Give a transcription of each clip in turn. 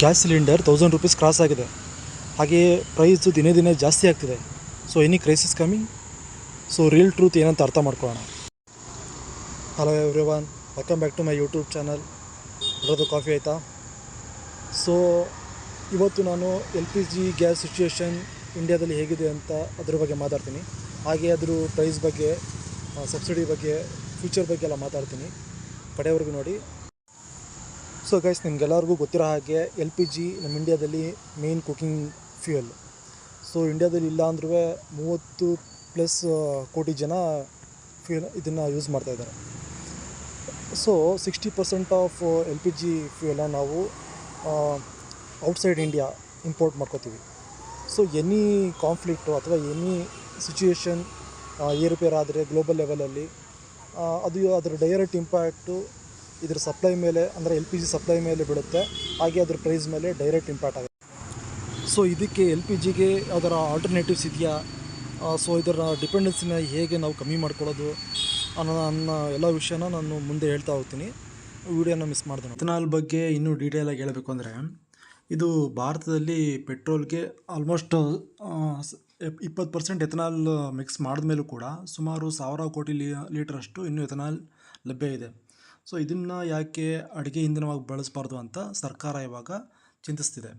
Gas cylinder 1000 rupees cross ಆಗಿದೆ. ಹಾಗೆಯೇ price ದಿನೇ ದಿನೇ ಜಾಸ್ತಿ ಆಗ್ತಿದೆ. So any crisis coming. So real truth ಏನಂತ ಅರ್ಥ ಮಾಡ್ಕೊಳ್ಳೋಣ. Hello everyone, welcome back to my YouTube channel. ಎಲ್ಲರದು ಕಾಫಿ ಆಯಿತಾ? ಸೊ ಇವತ್ತು ನಾನು LPG ಗ್ಯಾಸ್ ಸಿಚುಯೇಷನ್ ಇಂಡಿಯಾದಲ್ಲಿ ಹೇಗಿದೆ ಅಂತ ಅದ್ರ ಬಗ್ಗೆ ಮಾತಾಡ್ತೀನಿ. ಹಾಗೆ ಅದ್ರ ಪ್ರೈಸ್ ಬಗ್ಗೆ, ಸಬ್ಸಿಡಿ ಬಗ್ಗೆ, ಫ್ಯೂಚರ್ ಬಗ್ಗೆ ಎಲ್ಲ ಮಾತಾಡ್ತೀನಿ. ಕಡೆವರೆಗೂ ನೋಡಿ. ಸೊ ಗೈಸ್, ನಿಮಗೆಲ್ಲರಿಗೂ ಗೊತ್ತಿರೋ ಹಾಗೆ LPG ನಮ್ಮ ಇಂಡಿಯಾದಲ್ಲಿ ಮೇನ್ ಕುಕಿಂಗ್ ಫ್ಯೂಯಲ್. ಸೊ ಇಂಡಿಯಾದಲ್ಲಿ ಇಲ್ಲ ಅಂದ್ರೂ 30+ ಕೋಟಿ ಜನ ಇದನ್ನು ಯೂಸ್ ಮಾಡ್ತಾಯಿದ್ದಾರೆ. ಸೊ 60% ಆಫ್ LPG ಫ್ಯೂಯಲ್ನ ನಾವು ಔಟ್ಸೈಡ್ ಇಂಡಿಯಾ ಇಂಪೋರ್ಟ್ ಮಾಡ್ಕೋತೀವಿ. ಸೊ ಎನಿ ಕಾನ್ಫ್ಲಿಕ್ಟು ಅಥವಾ ಎನಿ ಸಿಚುಯೇಷನ್ ಏರುಪೇರು ಆದರೆ ಗ್ಲೋಬಲ್ ಲೆವೆಲಲ್ಲಿ ಅದರ ಡೈರೆಕ್ಟ್ ಇಂಪ್ಯಾಕ್ಟು ಇದ್ರ ಸಪ್ಲೈ ಮೇಲೆ, ಅಂದರೆ LPG ಸಪ್ಲೈ ಮೇಲೆ ಬೀಳುತ್ತೆ. ಹಾಗೆ ಅದ್ರ ಪ್ರೈಸ್ ಮೇಲೆ ಡೈರೆಕ್ಟ್ ಇಂಪ್ಯಾಕ್ಟ್ ಆಗುತ್ತೆ. ಸೊ ಇದಕ್ಕೆ LPGಗೆ ಅದರ ಆಲ್ಟರ್ನೇಟಿವ್ಸ್ ಇದೆಯಾ? ಸೊ ಇದರ ಡಿಪೆಂಡೆನ್ಸಿನ ಹೇಗೆ ನಾವು ಕಮ್ಮಿ ಮಾಡ್ಕೊಳ್ಳೋದು ಅನ್ನೋ ಎಲ್ಲ ವಿಷಯನ ನಾನು ಮುಂದೆ ಹೇಳ್ತಾ ಹೋಗ್ತೀನಿ. ವಿಡಿಯೋನ ಮಿಸ್ ಮಾಡ್ತೀನಿ. ಎಥನಾಲ್ ಬಗ್ಗೆ ಇನ್ನೂ ಡೀಟೇಲಾಗಿ ಹೇಳಬೇಕು ಅಂದರೆ, ಇದು ಭಾರತದಲ್ಲಿ ಪೆಟ್ರೋಲ್ಗೆ ಆಲ್ಮೋಸ್ಟ್ 20% ಎಥನಾಲ್ ಮಿಕ್ಸ್ ಮಾಡಿದ್ಮೇಲೂ ಕೂಡ ಸುಮಾರು 1000 ಕೋಟಿ ಲೀಟ್ರಷ್ಟು ಇನ್ನೂ ಎಥನಾಲ್ ಲಭ್ಯ ಇದೆ. ಸೊ ಇದನ್ನು ಯಾಕೆ ಅಡುಗೆ ಇಂಧನವಾಗಿ ಬಳಸಬಾರ್ದು ಅಂತ ಸರ್ಕಾರ ಇವಾಗ ಚಿಂತಿಸ್ತಿದೆ.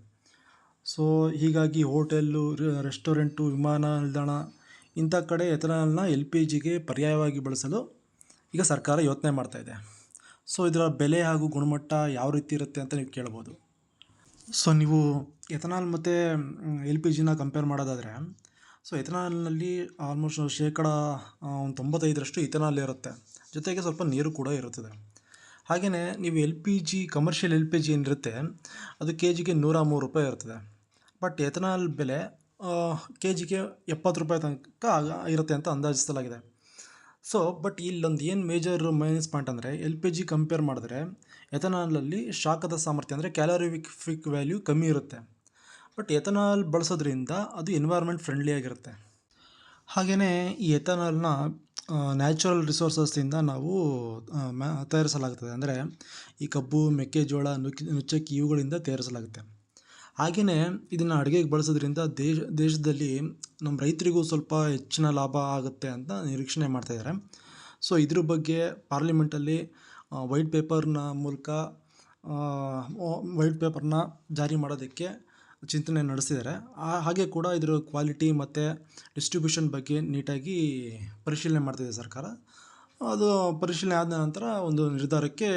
ಸೊ ಹೀಗಾಗಿ ಹೋಟೆಲ್ಲು, ರೆಸ್ಟೋರೆಂಟು, ವಿಮಾನ ನಿಲ್ದಾಣ ಇಂಥ ಕಡೆ ಎಥನಾಲ್ನ LPGಗೆ ಪರ್ಯಾಯವಾಗಿ ಬಳಸಲು ಈಗ ಸರ್ಕಾರ ಯೋಚನೆ ಮಾಡ್ತಾಯಿದೆ. ಸೊ ಇದರ ಬೆಲೆ ಹಾಗೂ ಗುಣಮಟ್ಟ ಯಾವ ರೀತಿ ಇರುತ್ತೆ ಅಂತ ನೀವು ಕೇಳ್ಬೋದು. ಸೊ ನೀವು ಎಥನಾಲ್ ಮತ್ತು LPGನ ಕಂಪೇರ್ ಮಾಡೋದಾದರೆ, ಸೊ ಎಥನಾಲ್ನಲ್ಲಿ ಆಲ್ಮೋಸ್ಟ್ 95% ಇಥನಾಲ್ ಇರುತ್ತೆ. ಜೊತೆಗೆ ಸ್ವಲ್ಪ ನೀರು ಕೂಡ ಇರುತ್ತದೆ. ಹಾಗೆಯೇ ನೀವು LPG, ಕಮರ್ಷಿಯಲ್ LPG ಏನಿರುತ್ತೆ ಅದು KGಗೆ 103 ರೂಪಾಯಿ ಇರ್ತದೆ. ಬಟ್ ಎಥನಾಲ್ ಬೆಲೆ KGಗೆ 70 ರೂಪಾಯಿ ತನಕ ಇರುತ್ತೆ ಅಂತ ಅಂದಾಜಿಸಲಾಗಿದೆ. ಸೊ ಬಟ್ ಇಲ್ಲೊಂದು ಏನು ಮೇಜರ್ ಮೈನಸ್ ಪಾಯಿಂಟ್ ಅಂದರೆ, LPG ಕಂಪೇರ್ ಮಾಡಿದ್ರೆ ಎಥನಾಲಲ್ಲಿ ಶಾಖದ ಸಾಮರ್ಥ್ಯ ಅಂದರೆ ಕ್ಯಾಲೋರಿಫಿಕ್ ವ್ಯಾಲ್ಯೂ ಕಮ್ಮಿ ಇರುತ್ತೆ. ಬಟ್ ಎಥನಾಲ್ ಬಳಸೋದ್ರಿಂದ ಅದು ಎನ್ವೈರ್ಮೆಂಟ್ ಫ್ರೆಂಡ್ಲಿ ಆಗಿರುತ್ತೆ. ಹಾಗೆಯೇ ಈ ಎಥನಾಲ್ನ ನ್ಯಾಚುರಲ್ ರಿಸೋರ್ಸಸ್ಸಿಂದ ನಾವು ತಯಾರಿಸಲಾಗುತ್ತದೆ. ಅಂದರೆ ಈ ಕಬ್ಬು, ಮೆಕ್ಕೆಜೋಳ, ನುಚ್ಚಕ್ಕಿ ಇವುಗಳಿಂದ ತಯಾರಿಸಲಾಗುತ್ತೆ. ಹಾಗೆಯೇ ಇದನ್ನು ಅಡುಗೆಗೆ ಬಳಸೋದ್ರಿಂದ ದೇಶದಲ್ಲಿ ನಮ್ಮ ರೈತರಿಗೂ ಸ್ವಲ್ಪ ಹೆಚ್ಚಿನ ಲಾಭ ಆಗುತ್ತೆ ಅಂತ ನಿರೀಕ್ಷಣೆ ಮಾಡ್ತಾಯಿದ್ದಾರೆ. ಸೊ ಇದ್ರ ಬಗ್ಗೆ ಪಾರ್ಲಿಮೆಂಟಲ್ಲಿ ವೈಟ್ ಪೇಪರ್ನ ಜಾರಿ ಮಾಡೋದಕ್ಕೆ ಚಿಂತನೆ ನಡೆಸಿದ್ದಾರೆ. ಹಾಗೆ ಕೂಡ ಇದರ ಕ್ವಾಲಿಟಿ ಮತ್ತು ಡಿಸ್ಟ್ರಿಬ್ಯೂಷನ್ ಬಗ್ಗೆ ನೀಟಾಗಿ ಪರಿಶೀಲನೆ ಮಾಡ್ತಿದೆ ಸರ್ಕಾರ. ಅದು ಪರಿಶೀಲನೆ ಆದ ನಂತರ ಒಂದು ನಿರ್ಧಾರಕ್ಕೆ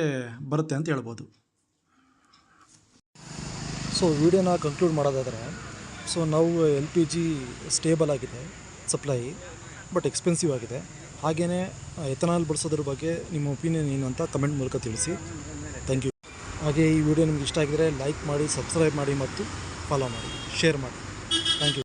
ಬರುತ್ತೆ ಅಂತ ಹೇಳ್ಬೋದು. ಸೊ ವಿಡಿಯೋನ ಕಂಕ್ಲೂಡ್ ಮಾಡೋದಾದರೆ, ಸೊ ನಾವು LPG ಸ್ಟೇಬಲ್ ಆಗಿದೆ ಸಪ್ಲೈ, ಬಟ್ ಎಕ್ಸ್ಪೆನ್ಸಿವ್ ಆಗಿದೆ. ಹಾಗೆಯೇ ಎಥನಾಲ್ ಬಳಸೋದ್ರ ಬಗ್ಗೆ ನಿಮ್ಮ ಒಪಿನಿಯನ್ ಏನು ಅಂತ ಕಮೆಂಟ್ ಮೂಲಕ ತಿಳಿಸಿ. Thank you. ಹಾಗೆ ಈ ವಿಡಿಯೋ ನಿಮ್ಗೆ ಇಷ್ಟ ಆಗಿದರೆ ಲೈಕ್ ಮಾಡಿ, ಸಬ್ಸ್ಕ್ರೈಬ್ ಮಾಡಿ ಮತ್ತು ಫಾಲೋ ಮಾಡಿ, ಶೇರ್ ಮಾಡಿ. Thank you.